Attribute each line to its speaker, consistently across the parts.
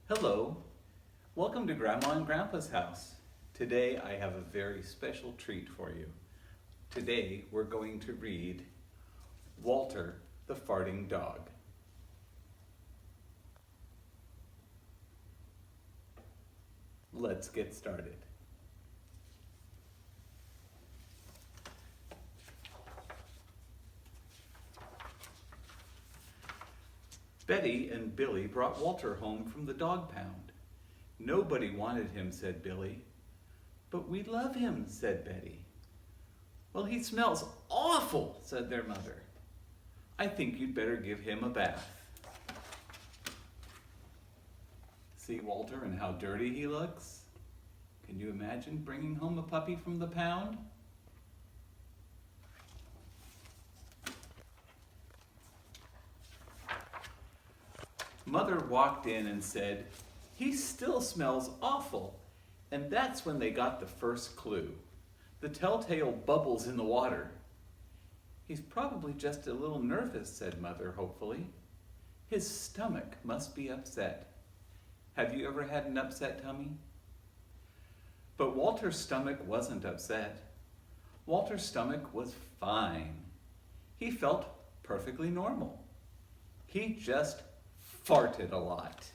Speaker 1: Hello, welcome to Grandma and Grandpa's house. Today I have a very special treat for you. Today we're going to read Walter the Farting Dog. Let's get started. Betty and Billy brought Walter home from the dog pound. Nobody wanted him, said Billy. But we love him, said Betty. Well, he smells awful, said their mother. I think you'd better give him a bath. See Walter and how dirty he looks? Can you imagine bringing home a puppy from the pound? Mother walked in and said, "He still smells awful." And that's when they got the first clue. The telltale bubbles in the water. "He's probably just a little nervous," said Mother hopefully. "His stomach must be upset." Have you ever had an upset tummy? But Walter's stomach wasn't upset. Walter's stomach was fine. He felt perfectly normal. He just farted a lot.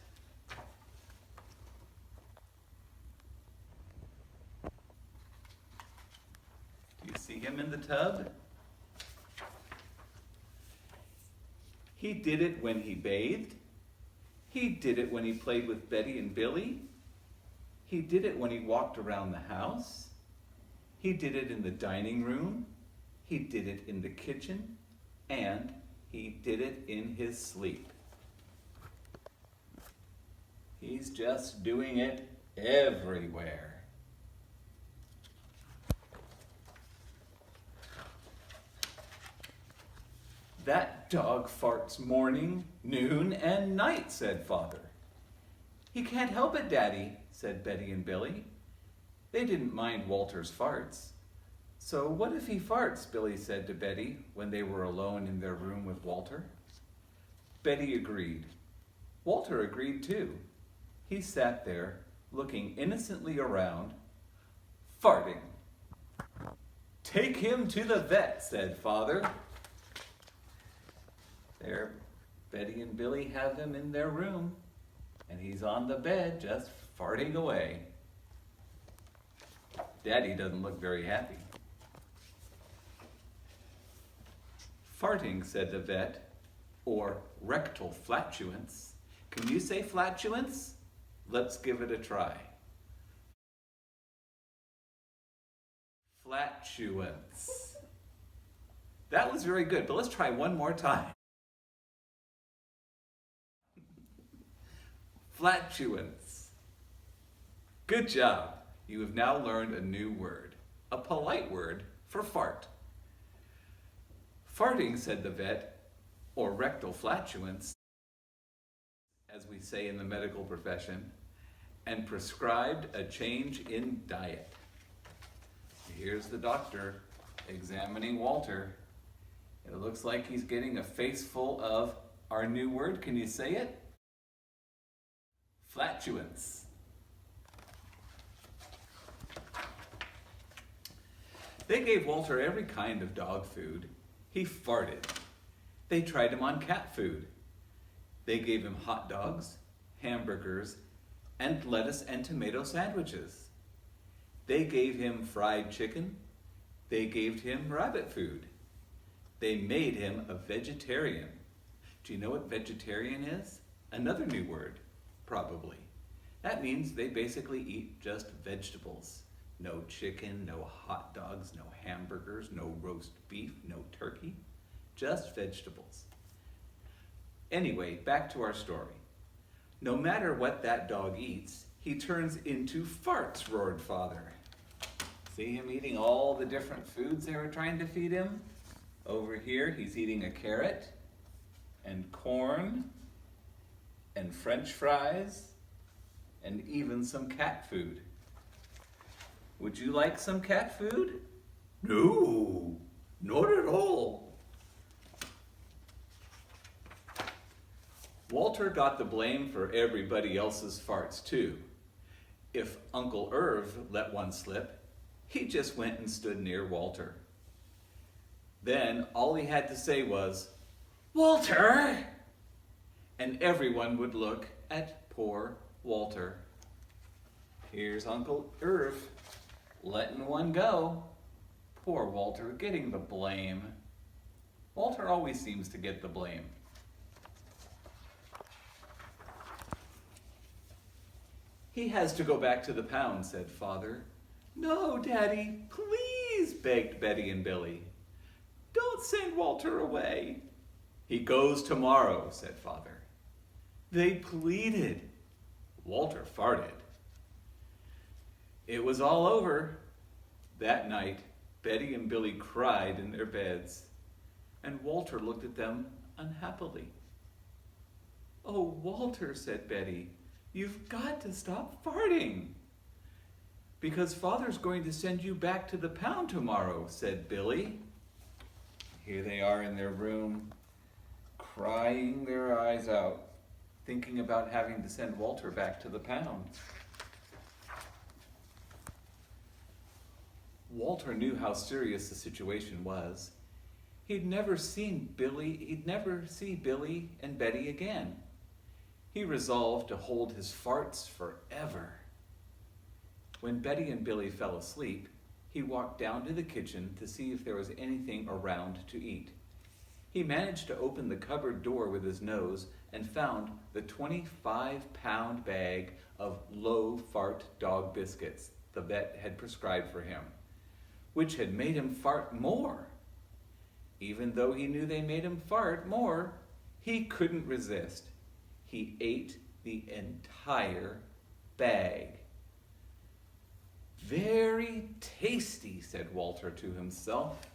Speaker 1: Do you see him in the tub? He did it when he bathed. He did it when he played with Betty and Billy. He did it when he walked around the house. He did it in the dining room. He did it in the kitchen. And he did it in his sleep. He's just doing it everywhere. That dog farts morning, noon, and night, said Father. He can't help it, Daddy, said Betty and Billy. They didn't mind Walter's farts. So what if he farts, Billy said to Betty when they were alone in their room with Walter. Betty agreed. Walter agreed too. He sat there, looking innocently around, farting. Take him to the vet, said Father. There, Betty and Billy have him in their room, and he's on the bed just farting away. Daddy doesn't look very happy. Farting, said the vet, or rectal flatulence. Can you say flatulence? Let's give it a try. Flatulence. That was very good, but let's try one more time. Flatulence. Good job. You have now learned a new word, a polite word for fart. Farting, said the vet, or rectal flatulence, as we say in the medical profession, and prescribed a change in diet. Here's the doctor examining Walter. It looks like he's getting a face full of our new word. Can you say it? Flatulence. They gave Walter every kind of dog food. He farted. They tried him on cat food. They gave him hot dogs, hamburgers, and lettuce and tomato sandwiches. They gave him fried chicken. They gave him rabbit food. They made him a vegetarian. Do you know what vegetarian is? Another new word, probably. That means they basically eat just vegetables. No chicken, no hot dogs, no hamburgers, no roast beef, no turkey, just vegetables. Anyway, back to our story. No matter what that dog eats, he turns into farts, roared Father. See him eating all the different foods they were trying to feed him? Over here, he's eating a carrot and corn and French fries and even some cat food. Would you like some cat food? No, not at all. Walter got the blame for everybody else's farts too. If Uncle Irv let one slip, he just went and stood near Walter. Then all he had to say was, "Walter!" And everyone would look at poor Walter. Here's Uncle Irv letting one go. Poor Walter getting the blame. Walter always seems to get the blame. "He has to go back to the pound," said Father. "No, Daddy, please," begged Betty and Billy. "Don't send Walter away." "He goes tomorrow," said Father. They pleaded. Walter farted. It was all over. That night, Betty and Billy cried in their beds, and Walter looked at them unhappily. "Oh, Walter," said Betty, "you've got to stop farting." "Because Father's going to send you back to the pound tomorrow," said Billy. Here they are in their room, crying their eyes out, thinking about having to send Walter back to the pound. Walter knew how serious the situation was. He'd never see Billy and Betty again. He resolved to hold his farts forever. When Betty and Billy fell asleep, he walked down to the kitchen to see if there was anything around to eat. He managed to open the cupboard door with his nose and found the 25-pound bag of low-fart dog biscuits the vet had prescribed for him, which had made him fart more. Even though he knew they made him fart more, he couldn't resist. He ate the entire bag. "Very tasty," said Walter to himself.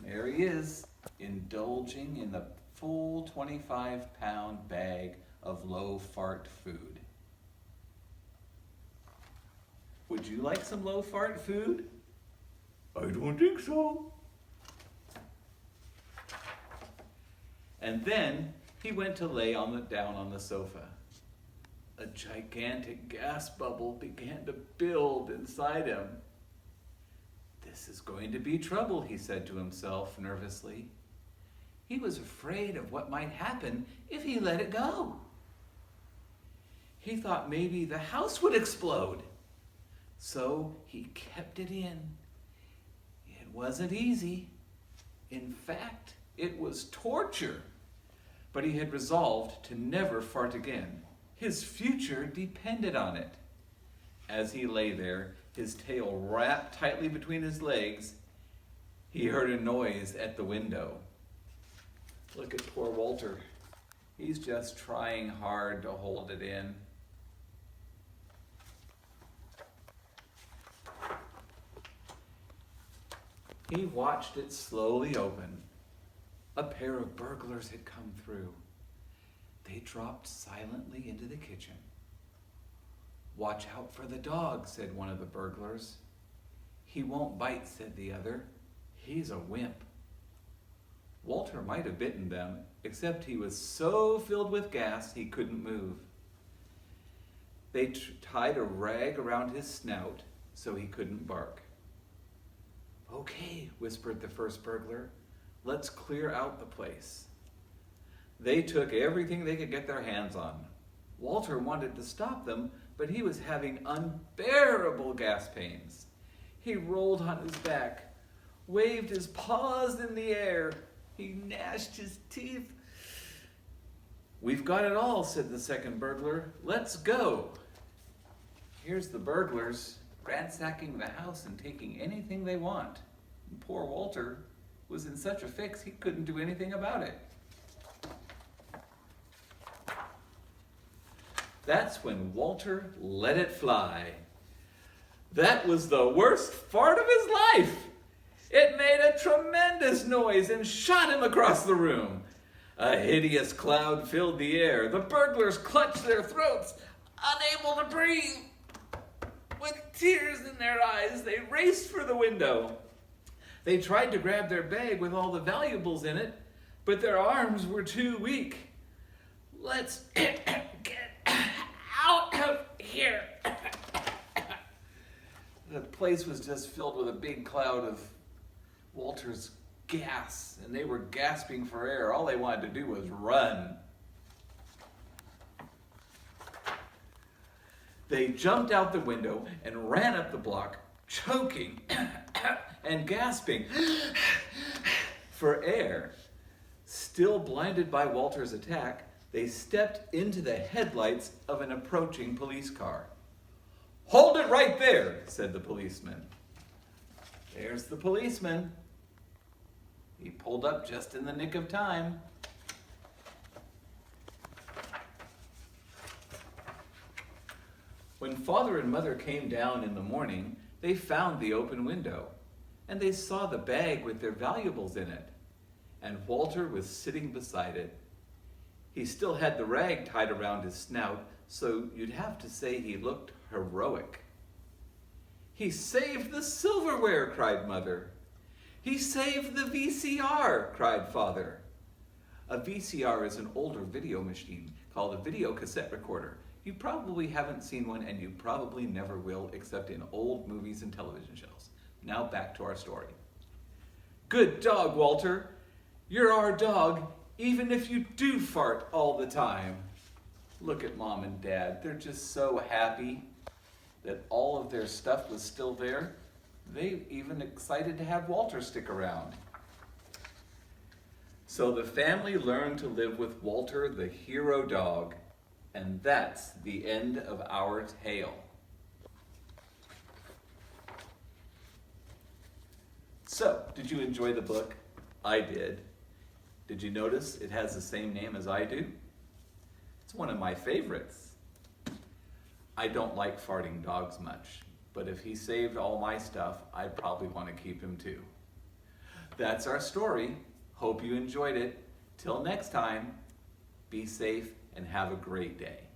Speaker 1: There he is, indulging in the full 25-pound bag of low-fart food. Would you like some low-fart food? I don't think so. And then he went to lay down on the sofa. A gigantic gas bubble began to build inside him. "This is going to be trouble," he said to himself nervously. He was afraid of what might happen if he let it go. He thought maybe the house would explode. So he kept it in. It wasn't easy. In fact, it was torture. But he had resolved to never fart again. His future depended on it. As he lay there, his tail wrapped tightly between his legs, he heard a noise at the window. Look at poor Walter. He's just trying hard to hold it in. He watched it slowly open. A pair of burglars had come through. They dropped silently into the kitchen. "Watch out for the dog," said one of the burglars. "He won't bite," said the other. "He's a wimp." Walter might have bitten them, except he was so filled with gas he couldn't move. They tied a rag around his snout so he couldn't bark. "Okay," whispered the first burglar. "Let's clear out the place." They took everything they could get their hands on. Walter wanted to stop them, but he was having unbearable gas pains. He rolled on his back, waved his paws in the air. He gnashed his teeth. "We've got it all," said the second burglar. "Let's go." Here's the burglars ransacking the house and taking anything they want. And poor Walter was in such a fix he couldn't do anything about it. That's when Walter let it fly. That was the worst fart of his life. It made a tremendous noise and shot him across the room. A hideous cloud filled the air. The burglars clutched their throats, unable to breathe. With tears in their eyes, they raced for the window. They tried to grab their bag with all the valuables in it, but their arms were too weak. Let's get out of here. The place was just filled with a big cloud of Walter's gas, and they were gasping for air. All they wanted to do was run. They jumped out the window and ran up the block, choking and gasping for air. Still blinded by Walter's attack, they stepped into the headlights of an approaching police car. "Hold it right there," said the policeman. There's the policeman. He pulled up just in the nick of time. When Father and Mother came down in the morning, they found the open window, and they saw the bag with their valuables in it, and Walter was sitting beside it. He still had the rag tied around his snout, so you'd have to say he looked heroic. "He saved the silverware," cried Mother. "He saved the VCR," cried Father. A VCR is an older video machine called a video cassette recorder. You probably haven't seen one, and you probably never will, except in old movies and television shows. Now back to our story. "Good dog, Walter. You're our dog, even if you do fart all the time." Look at Mom and Dad. They're just so happy that all of their stuff was still there. They even excited to have Walter stick around. So the family learned to live with Walter, the hero dog, and that's the end of our tale. So, did you enjoy the book? I did. Did you notice it has the same name as I do? It's one of my favorites. I don't like farting dogs much, but if he saved all my stuff, I'd probably want to keep him too. That's our story. Hope you enjoyed it. Till next time, be safe and have a great day.